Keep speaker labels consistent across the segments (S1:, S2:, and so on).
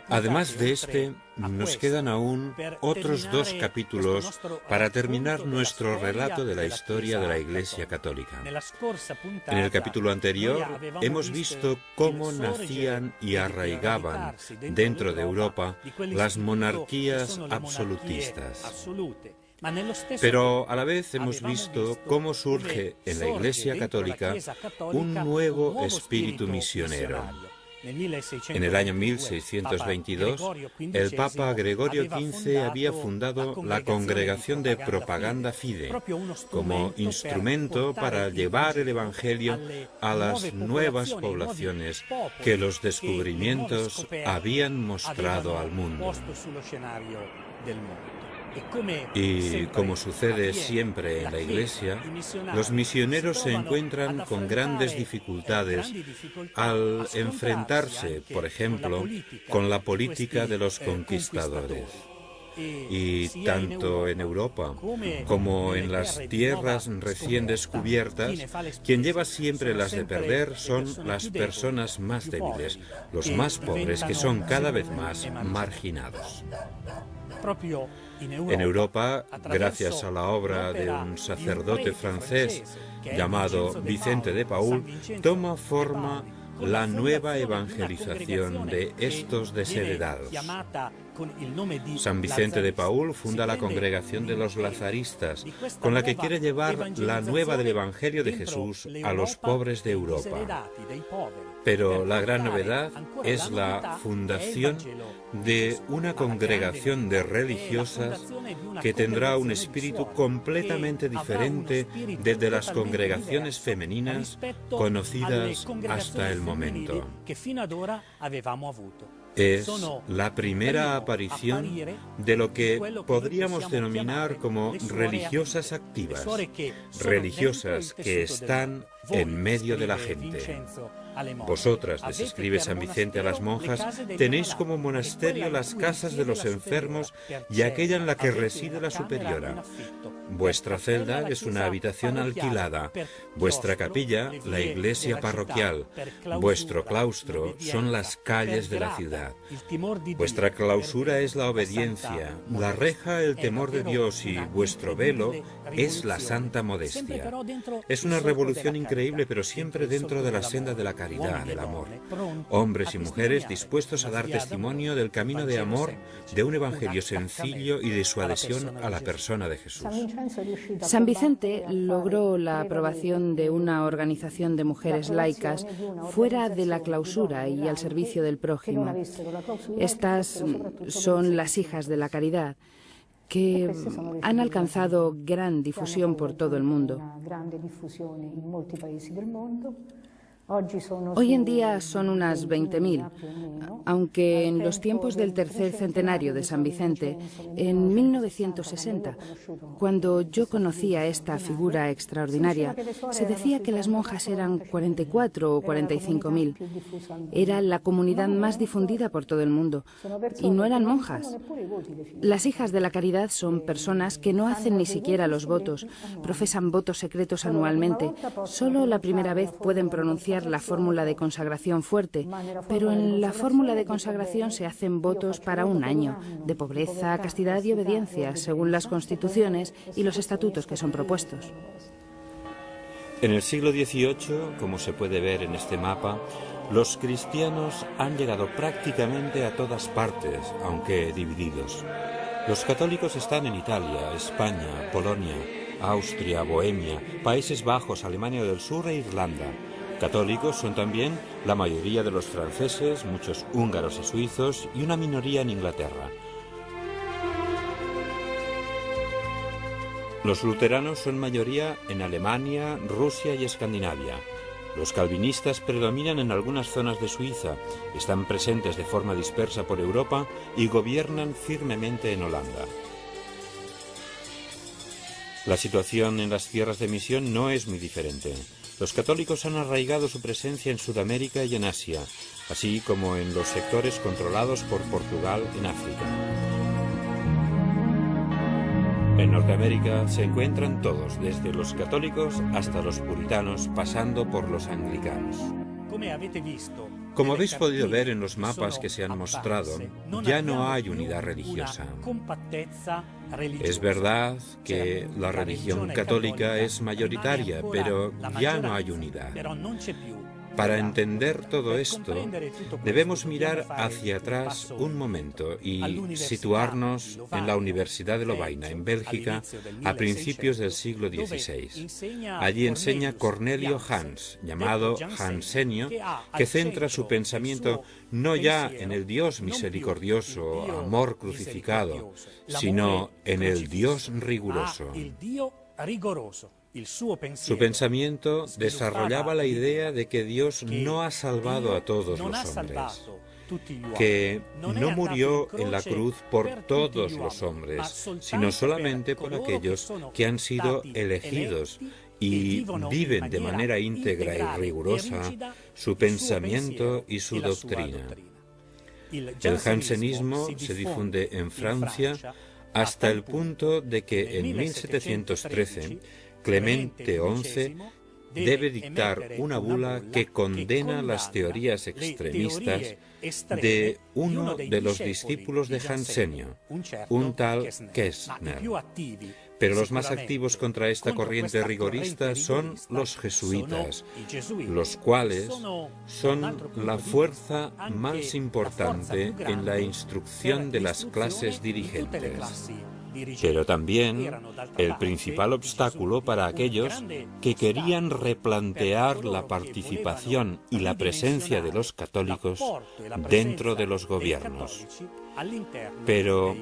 S1: Además de este, nos quedan aún otros 2 capítulos para terminar nuestro relato de la historia de la Iglesia Católica. En el capítulo anterior hemos visto cómo nacían y arraigaban dentro de Europa las monarquías absolutistas. Pero a la vez hemos visto cómo surge en la Iglesia Católica un nuevo espíritu misionero. En el año 1622, el Papa Gregorio XV había fundado la Congregación de Propaganda Fide como instrumento para llevar el Evangelio a las nuevas poblaciones que los descubrimientos habían mostrado al mundo. Y como sucede siempre en la Iglesia, los misioneros se encuentran con grandes dificultades al enfrentarse, por ejemplo, con la política de los conquistadores. Y tanto en Europa como en las tierras recién descubiertas, quien lleva siempre las de perder son las personas más débiles, los más pobres, que son cada vez más marginados. En Europa, gracias a la obra de un sacerdote francés llamado Vicente de Paúl, toma forma la nueva evangelización de estos desheredados. San Vicente de Paúl funda la Congregación de los Lazaristas, con la que quiere llevar la nueva del Evangelio de Jesús a los pobres de Europa. Pero la gran novedad es la fundación de una congregación de religiosas que tendrá un espíritu completamente diferente desde las congregaciones femeninas conocidas hasta el momento. Es la primera aparición de lo que podríamos denominar como religiosas activas, religiosas que están en medio de la gente. Vosotras, les escribe San Vicente a las monjas, tenéis como monasterio las casas de los enfermos y aquella en la que reside la superiora. Vuestra celda es una habitación alquilada, vuestra capilla, la iglesia parroquial, vuestro claustro son las calles de la ciudad. Vuestra clausura es la obediencia, la reja el temor de Dios y vuestro velo es la santa modestia. Es una revolución increíble, pero siempre dentro de la senda de la caridad, del amor. Hombres y mujeres dispuestos a dar testimonio del camino de amor, de un evangelio sencillo y de su adhesión a la persona de Jesús.
S2: San Vicente logró la aprobación de una organización de mujeres laicas fuera de la clausura y al servicio del prójimo. Estas son las hijas de la caridad, que han alcanzado gran difusión por todo el mundo. Hoy en día son unas 20.000, aunque en los tiempos del tercer centenario de San Vicente, en 1960, cuando yo conocía esta figura extraordinaria, se decía que las monjas eran 44 o 45.000. Era la comunidad más difundida por todo el mundo, y no eran monjas. Las hijas de la caridad son personas que no hacen ni siquiera los votos, profesan votos secretos anualmente, solo la primera vez pueden pronunciar la fórmula de consagración fuerte, pero en la fórmula de consagración se hacen votos para un año, de pobreza, castidad y obediencia, según las constituciones y los estatutos que son propuestos.
S1: En el siglo XVIII, como se puede ver en este mapa, los cristianos han llegado prácticamente a todas partes, aunque divididos. Los católicos están en Italia, España, Polonia, Austria, Bohemia, Países Bajos, Alemania del Sur e Irlanda. Católicos son también la mayoría de los franceses, muchos húngaros y suizos y una minoría en Inglaterra. Los luteranos son mayoría en Alemania, Rusia y Escandinavia. Los calvinistas predominan en algunas zonas de Suiza, están presentes de forma dispersa por Europa y gobiernan firmemente en Holanda. La situación en las tierras de misión no es muy diferente. Los católicos han arraigado su presencia en Sudamérica y en Asia, así como en los sectores controlados por Portugal en África. En Norteamérica se encuentran todos, desde los católicos hasta los puritanos, pasando por los anglicanos. Como habéis podido ver en los mapas que se han mostrado, ya no hay unidad religiosa. Es verdad que la religión católica es mayoritaria, pero ya no hay unidad. Para entender todo esto, debemos mirar hacia atrás un momento y situarnos en la Universidad de Lovaina, en Bélgica, a principios del siglo XVI. Allí enseña Cornelio Hans, llamado Jansenio, que centra su pensamiento no ya en el Dios misericordioso, amor crucificado, sino en el Dios riguroso. Su pensamiento desarrollaba la idea de que Dios no ha salvado a todos los hombres, que no murió en la cruz por todos los hombres, sino solamente por aquellos que han sido elegidos y viven de manera íntegra y rigurosa su pensamiento y su doctrina. El jansenismo se difunde en Francia hasta el punto de que en 1713 Clemente XI debe dictar una bula que condena las teorías extremistas de uno de los discípulos de Jansenio, un tal Kessner. Pero los más activos contra esta corriente rigorista son los jesuitas, los cuales son la fuerza más importante en la instrucción de las clases dirigentes. Pero también el principal obstáculo para aquellos que querían replantear la participación y la presencia de los católicos dentro de los gobiernos. Pero,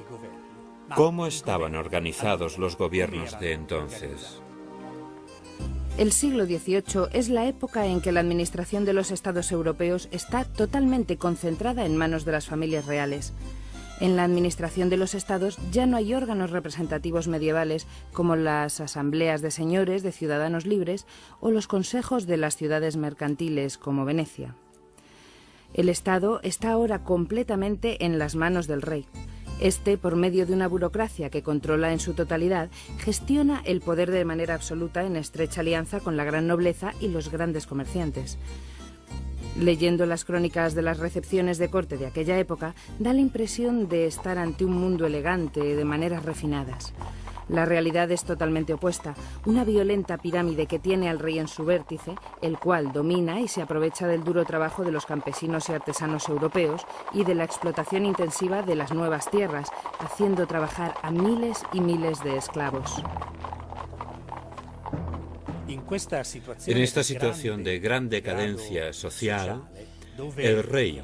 S1: ¿cómo estaban organizados los gobiernos de entonces?
S2: El siglo XVIII es la época en que la administración de los estados europeos está totalmente concentrada en manos de las familias reales. En la administración de los estados ya no hay órganos representativos medievales como las asambleas de señores, de ciudadanos libres o los consejos de las ciudades mercantiles como Venecia. El Estado está ahora completamente en las manos del rey. Este, por medio de una burocracia que controla en su totalidad, gestiona el poder de manera absoluta en estrecha alianza con la gran nobleza y los grandes comerciantes. Leyendo las crónicas de las recepciones de corte de aquella época, da la impresión de estar ante un mundo elegante, de maneras refinadas. La realidad es totalmente opuesta, una violenta pirámide que tiene al rey en su vértice, el cual domina y se aprovecha del duro trabajo de los campesinos y artesanos europeos y de la explotación intensiva de las nuevas tierras, haciendo trabajar a miles y miles de esclavos.
S1: En esta situación de gran decadencia social, el rey,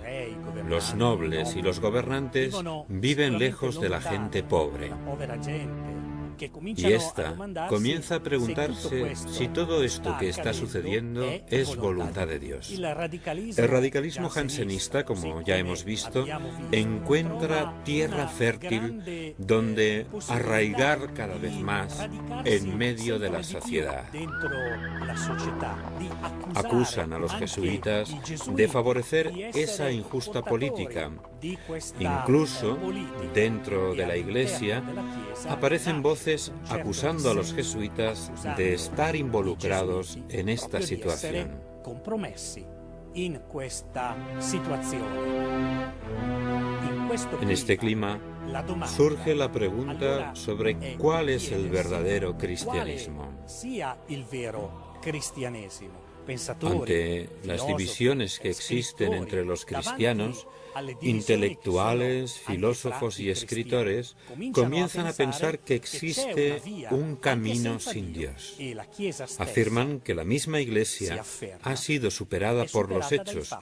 S1: los nobles y los gobernantes viven lejos de la gente pobre. Y ésta comienza a preguntarse si todo esto que está sucediendo es voluntad de Dios. El radicalismo jansenista, como ya hemos visto, encuentra tierra fértil donde arraigar cada vez más en medio de la sociedad. Acusan a los jesuitas de favorecer esa injusta política. Incluso, dentro de la Iglesia, aparecen voces acusando a los jesuitas de estar involucrados en esta situación. En este clima surge la pregunta sobre cuál es el verdadero cristianismo. Ante las divisiones que existen entre los cristianos, intelectuales, filósofos y escritores comienzan a pensar que existe un camino sin Dios. Afirman que la misma Iglesia ha sido superada por los hechos,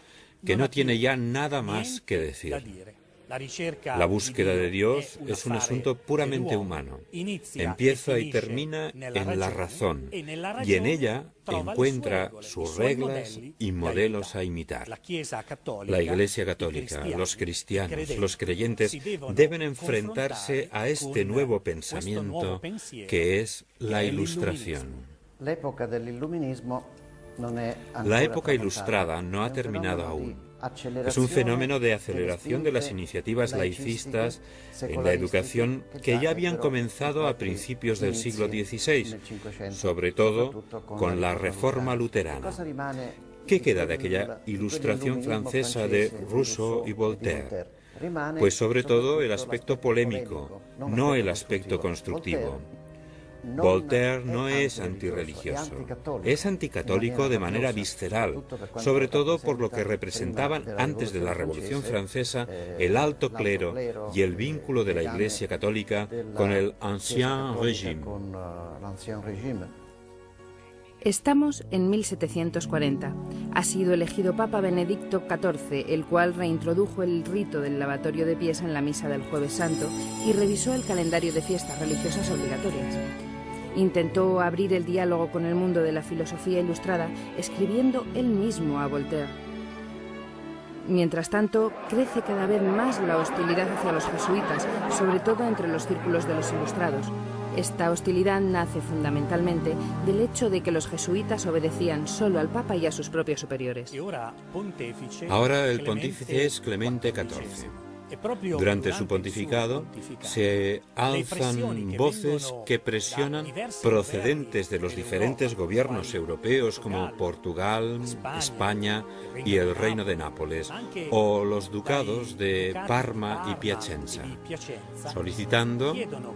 S1: que no tiene ya nada más que decir. La búsqueda de Dios es un asunto puramente humano. Empieza y termina en la razón, y en ella encuentra sus reglas y modelos a imitar. La Iglesia Católica, los cristianos, los creyentes deben enfrentarse a este nuevo pensamiento que es la Ilustración. La época ilustrada no ha terminado aún. Es un fenómeno de aceleración de las iniciativas laicistas en la educación que ya habían comenzado a principios del siglo XVI, sobre todo con la Reforma luterana. ¿Qué queda de aquella ilustración francesa de Rousseau y Voltaire? Pues sobre todo el aspecto polémico, no el aspecto constructivo. Voltaire no es antirreligioso, es anticatólico de manera visceral, sobre todo por lo que representaban antes de la Revolución Francesa el alto clero y el vínculo de la Iglesia Católica con el Ancien Régime.
S2: Estamos en 1740. Ha sido elegido Papa Benedicto XIV, el cual reintrodujo el rito del lavatorio de pies en la misa del Jueves Santo y revisó el calendario de fiestas religiosas obligatorias. Intentó abrir el diálogo con el mundo de la filosofía ilustrada, escribiendo él mismo a Voltaire. Mientras tanto, crece cada vez más la hostilidad hacia los jesuitas, sobre todo entre los círculos de los ilustrados. Esta hostilidad nace fundamentalmente del hecho de que los jesuitas obedecían solo al Papa y a sus propios superiores.
S1: Ahora el pontífice es Clemente XIV. Durante su pontificado se alzan voces que presionan procedentes de los diferentes gobiernos europeos como Portugal, España y el Reino de Nápoles, o los ducados de Parma y Piacenza, solicitando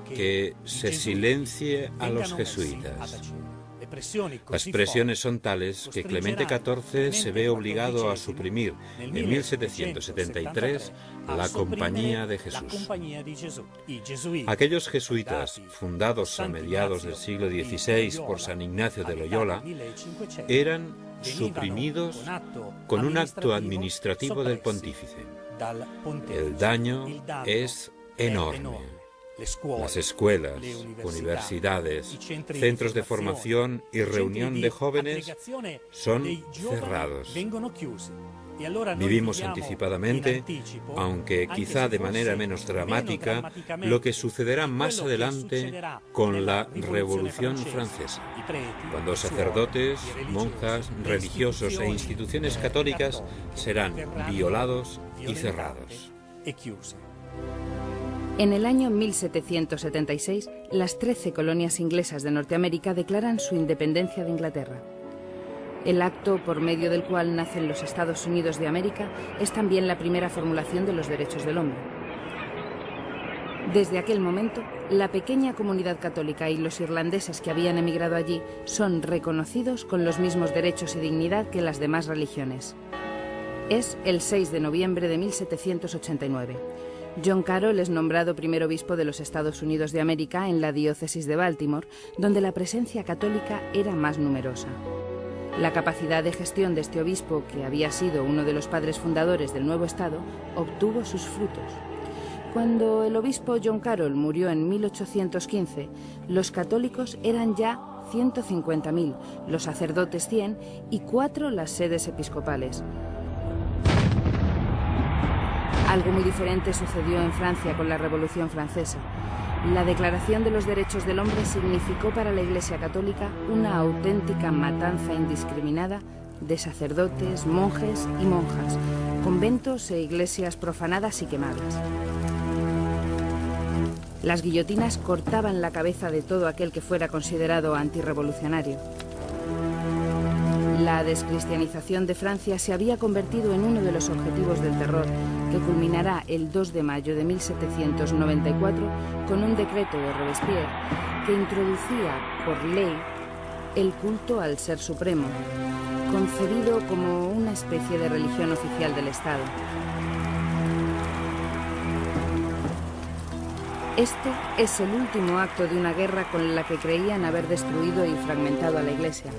S1: que se silencie a los jesuitas. Las presiones son tales que Clemente XIV se ve obligado a suprimir en 1773 la Compañía de Jesús. Aquellos jesuitas, fundados a mediados del siglo XVI por San Ignacio de Loyola, eran suprimidos con un acto administrativo del pontífice. El daño es enorme. Las escuelas, universidades, centros de formación y reunión de jóvenes son cerrados. Vivimos anticipadamente, aunque quizá de manera menos dramática, lo que sucederá más adelante con la Revolución Francesa, cuando sacerdotes, monjas, religiosos e instituciones católicas serán violados y cerrados.
S2: En el año 1776, las 13 colonias inglesas de Norteamérica declaran su independencia de Inglaterra. El acto por medio del cual nacen los Estados Unidos de América es también la primera formulación de los derechos del hombre. Desde aquel momento, la pequeña comunidad católica y los irlandeses que habían emigrado allí son reconocidos con los mismos derechos y dignidad que las demás religiones. Es el 6 de noviembre de 1789. John Carroll es nombrado primer obispo de los Estados Unidos de América en la diócesis de Baltimore, donde la presencia católica era más numerosa. La capacidad de gestión de este obispo, que había sido uno de los padres fundadores del nuevo estado, obtuvo sus frutos. Cuando el obispo John Carroll murió en 1815, los católicos eran ya 150.000, los sacerdotes 100 y 4 las sedes episcopales. Algo muy diferente sucedió en Francia con la Revolución Francesa. La Declaración de los Derechos del Hombre significó para la Iglesia Católica una auténtica matanza indiscriminada de sacerdotes, monjes y monjas, conventos e iglesias profanadas y quemadas. Las guillotinas cortaban la cabeza de todo aquel que fuera considerado antirrevolucionario. La descristianización de Francia se había convertido en uno de los objetivos del terror, que culminará el 2 de mayo de 1794 con un decreto de Robespierre que introducía por ley el culto al Ser Supremo, concebido como una especie de religión oficial del Estado. Este es el último acto de una guerra con la que creían haber destruido y fragmentado a la Iglesia.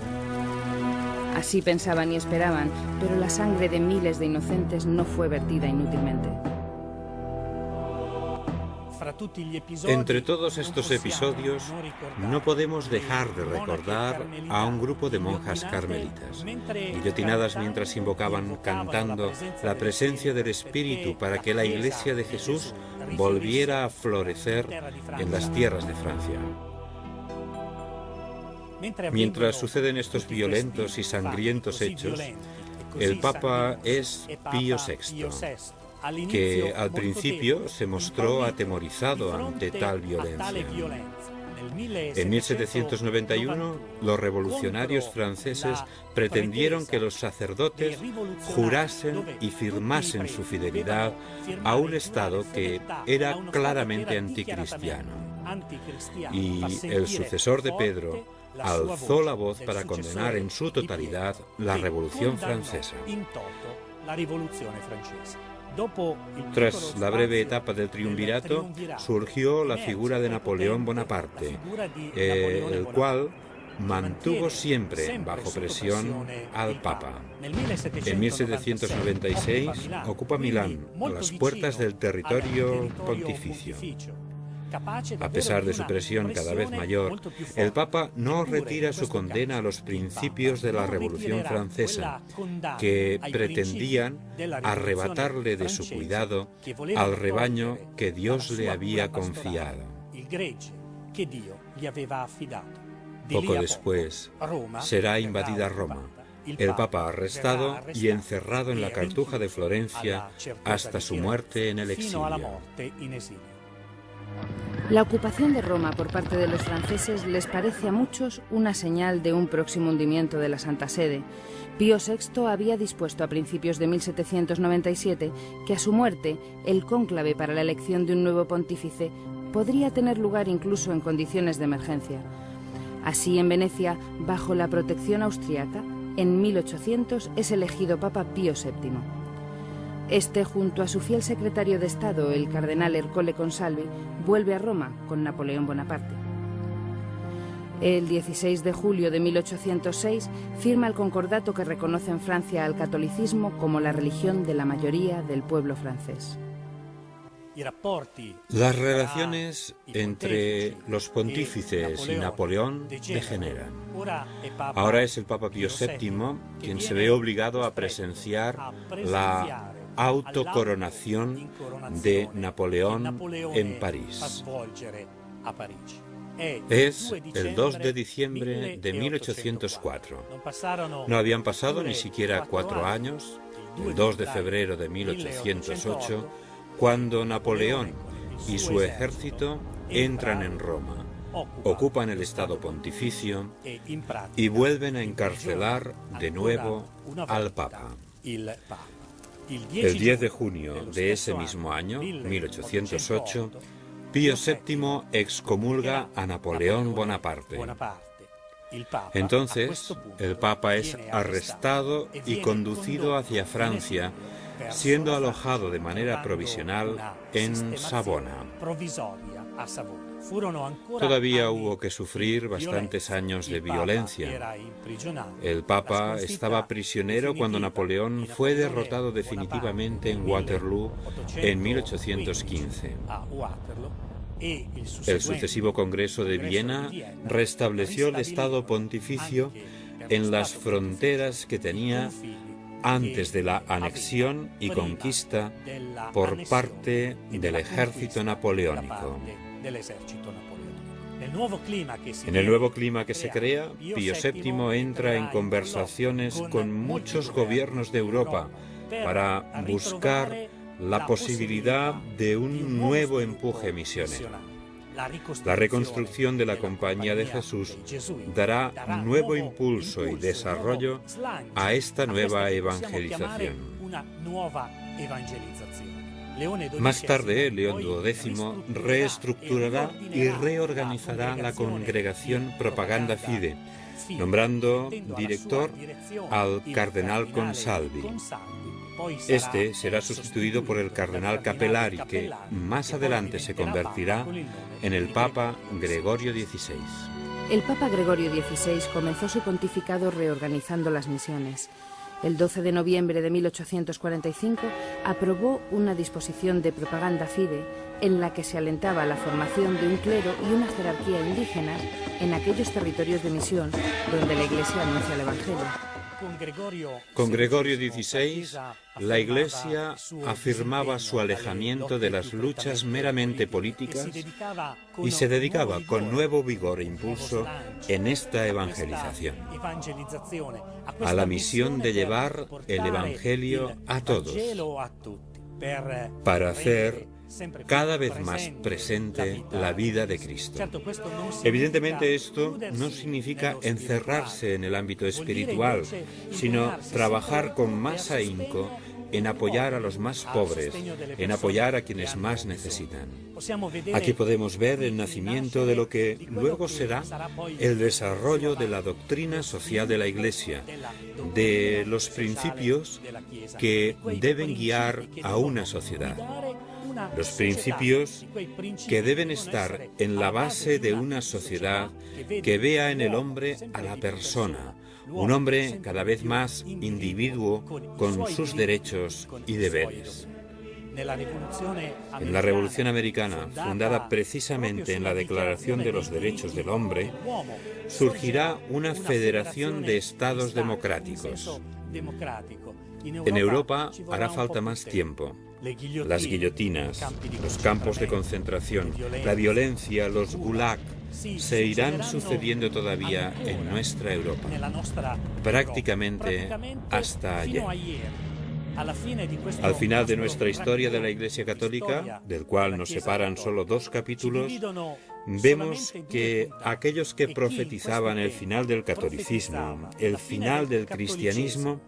S2: Así pensaban y esperaban, pero la sangre de miles de inocentes no fue vertida inútilmente.
S1: Entre todos estos episodios, no podemos dejar de recordar a un grupo de monjas carmelitas, guillotinadas mientras invocaban, cantando, la presencia del Espíritu para que la Iglesia de Jesús volviera a florecer en las tierras de Francia. Mientras suceden estos violentos y sangrientos hechos, el Papa es Pío VI, que al principio se mostró atemorizado ante tal violencia. En 1791, los revolucionarios franceses pretendieron que los sacerdotes jurasen y firmasen su fidelidad a un Estado que era claramente anticristiano. Y el sucesor de Pedro alzó la voz para condenar en su totalidad la Revolución Francesa. Tras la breve etapa del triunvirato, surgió la figura de Napoleón Bonaparte, el cual mantuvo siempre bajo presión al Papa. En 1796 ocupa Milán, a las puertas del territorio pontificio. A pesar de su presión cada vez mayor, el Papa no retira su condena a los principios de la Revolución Francesa, que pretendían arrebatarle de su cuidado al rebaño que Dios le había confiado. Poco después, será invadida Roma, el Papa arrestado y encerrado en la Cartuja de Florencia hasta su muerte en el exilio.
S2: La ocupación de Roma por parte de los franceses les parece a muchos una señal de un próximo hundimiento de la Santa Sede. Pío VI había dispuesto a principios de 1797 que a su muerte el cónclave para la elección de un nuevo pontífice podría tener lugar incluso en condiciones de emergencia. Así, en Venecia, bajo la protección austriaca, en 1800 es elegido Papa Pío VII. Este, junto a su fiel secretario de Estado, el cardenal Ercole Consalvi, vuelve a Roma con Napoleón Bonaparte. El 16 de julio de 1806 firma el concordato que reconoce en Francia al catolicismo como la religión de la mayoría del pueblo francés.
S1: Las relaciones entre los pontífices y Napoleón degeneran. Ahora es el Papa Pío VII quien se ve obligado a presenciar la autocoronación de Napoleón en París. Es el 2 de diciembre de 1804. No habían pasado ni siquiera 4 años, el 2 de febrero de 1808, cuando Napoleón y su ejército entran en Roma, ocupan el Estado Pontificio y vuelven a encarcelar de nuevo al Papa. El 10 de junio de ese mismo año, 1808, Pío VII excomulga a Napoleón Bonaparte. Entonces, el Papa es arrestado y conducido hacia Francia, siendo alojado de manera provisional en Savona. Todavía hubo que sufrir bastantes años de violencia. El Papa estaba prisionero cuando Napoleón fue derrotado definitivamente en Waterloo en 1815. El sucesivo Congreso de Viena restableció el Estado Pontificio en las fronteras que tenía antes de la anexión y conquista por parte del ejército napoleónico. En el nuevo clima que se crea, Pío VII entra en conversaciones con muchos gobiernos de Europa para buscar la posibilidad de un nuevo empuje misionero. La reconstrucción de la Compañía de Jesús dará nuevo impulso y desarrollo a esta nueva evangelización. Más tarde, León XII reestructurará y reorganizará la congregación Propaganda Fide, nombrando director al cardenal Consalvi. Este será sustituido por el cardenal Capellari, que más adelante se convertirá en el Papa Gregorio XVI.
S2: El Papa Gregorio XVI comenzó su pontificado reorganizando las misiones. El 12 de noviembre de 1845 aprobó una disposición de Propaganda Fide en la que se alentaba la formación de un clero y una jerarquía indígenas en aquellos territorios de misión donde la Iglesia anuncia el Evangelio.
S1: Con Gregorio XVI, la Iglesia afirmaba su alejamiento de las luchas meramente políticas y se dedicaba con nuevo vigor e impulso en esta evangelización, a la misión de llevar el Evangelio a todos, para hacer cada vez más presente la vida de Cristo. Evidentemente esto no significa encerrarse en el ámbito espiritual, sino trabajar con más ahínco en apoyar a los más pobres, en apoyar a quienes más necesitan. Aquí podemos ver el nacimiento de lo que luego será el desarrollo de la doctrina social de la Iglesia, de los principios que deben guiar a una sociedad. Los principios que deben estar en la base de una sociedad que vea en el hombre a la persona, un hombre cada vez más individuo con sus derechos y deberes. En la Revolución Americana, fundada precisamente en la Declaración de los Derechos del Hombre, surgirá una federación de estados democráticos. En Europa hará falta más tiempo. Las guillotinas, los campos de concentración, la violencia, los gulag, se irán sucediendo todavía en nuestra Europa, prácticamente hasta ayer. Al final de nuestra historia de la Iglesia Católica, del cual nos separan solo 2 capítulos, vemos que aquellos que profetizaban el final del catolicismo, el final del cristianismo,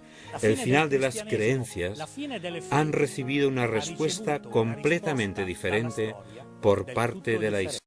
S1: el final de las creencias, han recibido una respuesta completamente diferente por parte de la historia.